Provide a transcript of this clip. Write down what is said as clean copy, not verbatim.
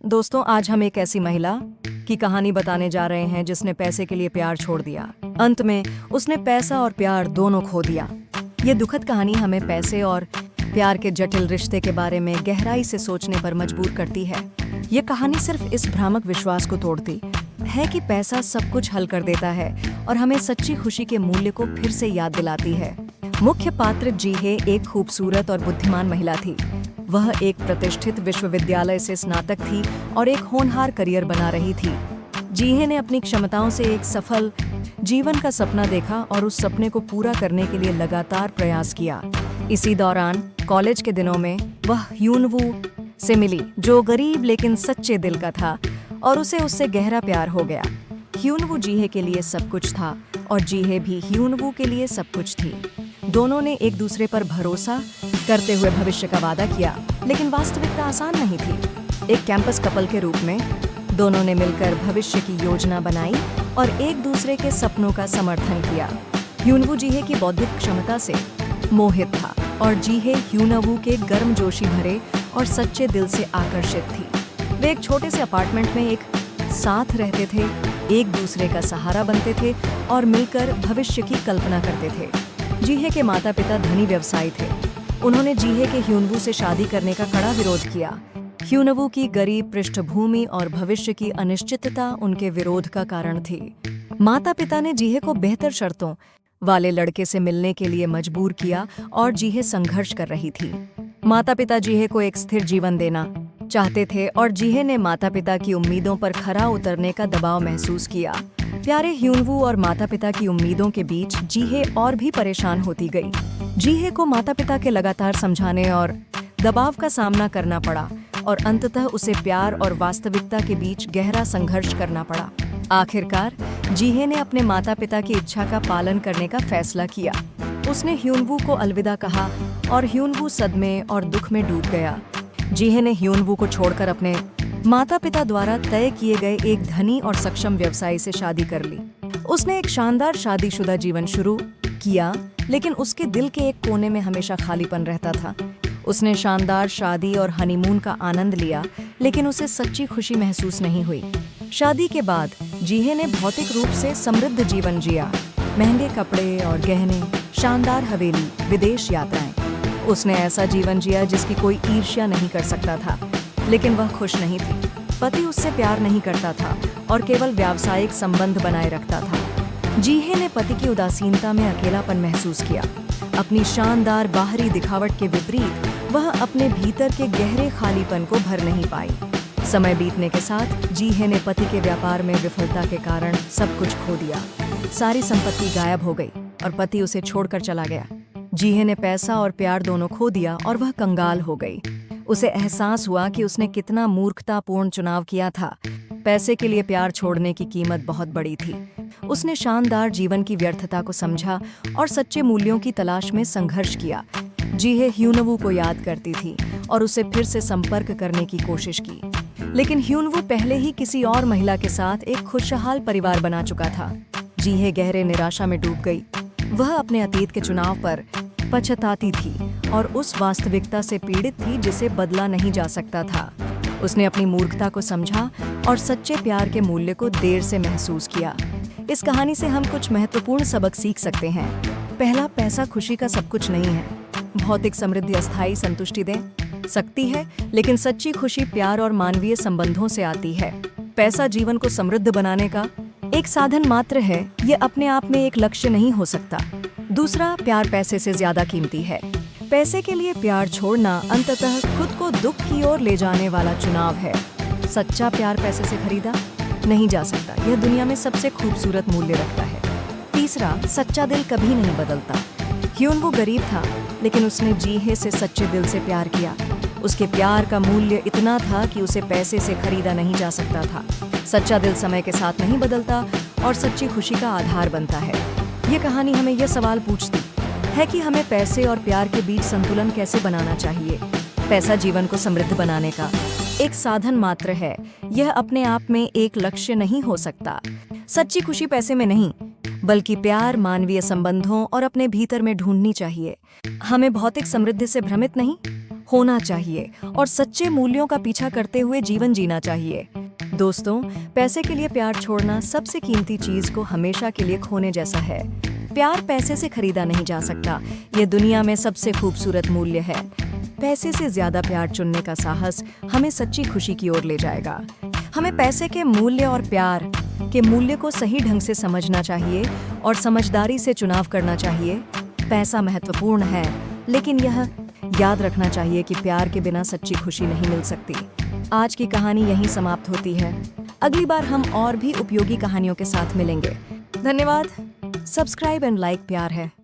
दोस्तों, आज हम एक ऐसी महिला की कहानी बताने जा रहे हैं जिसने पैसे के लिए प्यार छोड़ दिया। अंत में उसने पैसा और प्यार दोनों खो दिया। ये दुखद कहानी हमें पैसे और प्यार के जटिल रिश्ते के बारे में गहराई से सोचने पर मजबूर करती है। ये कहानी सिर्फ इस भ्रामक विश्वास को तोड़ती है कि पैसा सब कुछ हल कर देता है और हमें सच्ची खुशी के मूल्य को फिर से याद दिलाती है। मुख्य पात्र जीहे एक खूबसूरत और बुद्धिमान महिला थी। वह एक प्रतिष्ठित विश्वविद्यालय से स्नातक थी और एक होनहार करियर बना रही थी। जीहे ने अपनी क्षमताओं से एक सफल जीवन का सपना देखा और उस सपने को पूरा करने के लिए लगातार प्रयास किया। इसी दौरान कॉलेज के दिनों में वह ह्यूनवू से मिली, जो गरीब लेकिन सच्चे दिल का था, और उसे उससे गहरा प्यार हो गया। ह्यूनवू जीहे के लिए सब कुछ था और जीहे भी ह्यूनवू के लिए सब कुछ थी। दोनों ने एक दूसरे पर भरोसा करते हुए भविष्य का वादा किया, लेकिन वास्तविकता आसान नहीं थी। एक कैंपस कपल के रूप में दोनों ने मिलकर भविष्य की योजना बनाई और एक दूसरे के सपनों का समर्थन किया। ह्यूनवू जीहे की बौद्धिक क्षमता से मोहित था और जीहे ह्यूनवू के गर्मजोशी भरे और सच्चे दिल से आकर्षित थी। वे एक छोटे से अपार्टमेंट में एक साथ रहते थे, एक दूसरे का सहारा बनते थे और मिलकर भविष्य की कल्पना करते थे। जीहे के माता पिता धनी व्यवसायी थे। उन्होंने जीहे के ह्यूनवू से शादी करने का कड़ा विरोध किया। ह्यूनवू की गरीब पृष्ठभूमि और भविष्य की अनिश्चितता उनके विरोध का कारण थी। माता पिता ने जीहे को बेहतर शर्तों वाले लड़के से मिलने के लिए मजबूर किया और जीहे संघर्ष कर रही थी। माता पिता जीहे को एक स्थिर जीवन देना चाहते थे और जीहे ने माता पिता की उम्मीदों पर खरा उतरने का दबाव महसूस किया। प्यारे ह्यूनवू और माता पिता की उम्मीदों के बीच जीहे और भी परेशान होती गई। जीहे को माता पिता के लगातार समझाने और दबाव का सामना करना पड़ा और अंततः उसे प्यार और वास्तविकता के बीच गहरा संघर्ष करना पड़ा। आखिरकार जीहे ने अपने माता पिता की इच्छा का पालन करने का फैसला किया। उसने ह्यूनवू को अलविदा कहा और ह्यूनवू सदमे और दुख में डूब गया। जीहे ने ह्यूनवू को छोड़कर अपने माता पिता द्वारा तय किए गए एक धनी और सक्षम व्यवसायी से शादी कर ली। उसने एक शानदार शादीशुदा जीवन शुरू किया, लेकिन उसके दिल के एक कोने में हमेशा खालीपन रहता था। उसने शानदार शादी और हनीमून का आनंद लिया, लेकिन उसे सच्ची खुशी महसूस नहीं हुई। शादी के बाद जीहे ने भौतिक रूप से समृद्ध जीवन जिया। महंगे कपड़े और गहने, शानदार हवेली, विदेश यात्राएं। उसने ऐसा जीवन जिया जिसकी कोई ईर्ष्या नहीं कर सकता था, लेकिन वह खुश नहीं थी। पति उससे प्यार नहीं करता था और केवल व्यावसायिक संबंध बनाए रखता था। जीहे ने पति की उदासीनता में अकेलापन महसूस किया। अपनी शानदार बाहरी दिखावट के विपरीत वह अपने भीतर के गहरे खालीपन को भर नहीं पाई। समय बीतने के साथ जीहे ने पति के व्यापार में विफलता के कारण सब कुछ खो दिया। सारी संपत्ति गायब हो गई और पति उसे छोड़कर चला गया। जीहे ने पैसा और प्यार दोनों खो दिया और वह कंगाल हो गई। उसे एहसास हुआ कि उसने कितना मूर्खतापूर्ण चुनाव किया था। पैसे के लिए प्यार छोड़ने की कीमत बहुत बड़ी थी। उसने शानदार जीवन की व्यर्थता को समझा और सच्चे मूल्यों की तलाश में संघर्ष किया। जीहे ह्यूनवू को याद करती थी और उसे फिर से संपर्क करने की कोशिश की, लेकिन ह्यूनवू पहले ही किसी और महिला के साथ एक खुशहाल परिवार बना चुका था। जीहे गहरे निराशा में डूब गई। वह अपने अतीत के चुनाव पर पछताती थी और उस वास्तविकता से पीड़ित थी जिसे बदला नहीं जा सकता था। उसने अपनी मूर्खता को समझा और सच्चे प्यार के मूल्य को देर से महसूस किया। इस कहानी से हम कुछ महत्वपूर्ण सबक सीख सकते हैं। पहला, पैसा खुशी का सब कुछ नहीं है। भौतिक समृद्धि अस्थायी संतुष्टि दे सकती है, लेकिन सच्ची खुशी प्यार और मानवीय संबंधों से आती है। पैसा जीवन को समृद्ध बनाने का एक साधन मात्र है, ये अपने आप में एक लक्ष्य नहीं हो सकता। दूसरा, प्यार पैसे से ज्यादा कीमती है। पैसे के लिए प्यार छोड़ना अंततः खुद को दुख की ओर ले जाने वाला चुनाव है। सच्चा प्यार पैसे से खरीदा नहीं जा सकता। यह दुनिया में सबसे खूबसूरत मूल्य रखता है। तीसरा, सच्चा दिल कभी नहीं बदलता। ह्यूनवू गरीब था, लेकिन उसने जीहे से सच्चे दिल से प्यार किया। उसके प्यार का मूल्य इतना था कि उसे पैसे से खरीदा नहीं जा सकता था। सच्चा दिल समय के साथ नहीं बदलता और सच्ची खुशी का आधार बनता है। ये कहानी हमें यह सवाल पूछती है कि हमें पैसे और प्यार के बीच संतुलन कैसे बनाना चाहिए। पैसा जीवन को समृद्ध बनाने का एक साधन मात्र है। यह अपने आप में एक लक्ष्य नहीं हो सकता। सच्ची खुशी पैसे में नहीं, बल्कि प्यार, मानवीय संबंधों और अपने भीतर में ढूंढनी चाहिए। हमें भौतिक समृद्धि से भ्रमित नहीं होना चाहिए और सच्चे मूल्यों का पीछा करते हुए जीवन जीना चाहिए। दोस्तों, पैसे के लिए प्यार छोड़ना सबसे कीमती चीज को हमेशा के लिए खोने जैसा है। प्यार पैसे से खरीदा नहीं जा सकता। ये दुनिया में सबसे खूबसूरत मूल्य है। पैसे से ज्यादा प्यार चुनने का साहस हमें सच्ची खुशी की ओर ले जाएगा। हमें पैसे के मूल्य और प्यार के मूल्य को सही ढंग से समझना चाहिए और समझदारी से चुनाव करना चाहिए। पैसा महत्वपूर्ण है, लेकिन यह याद रखना चाहिए कि प्यार के बिना सच्ची खुशी नहीं मिल सकती। आज की कहानी यहीं समाप्त होती है। अगली बार हम और भी उपयोगी कहानियों के साथ मिलेंगे। धन्यवाद। सब्सक्राइब एंड लाइक प्यार है।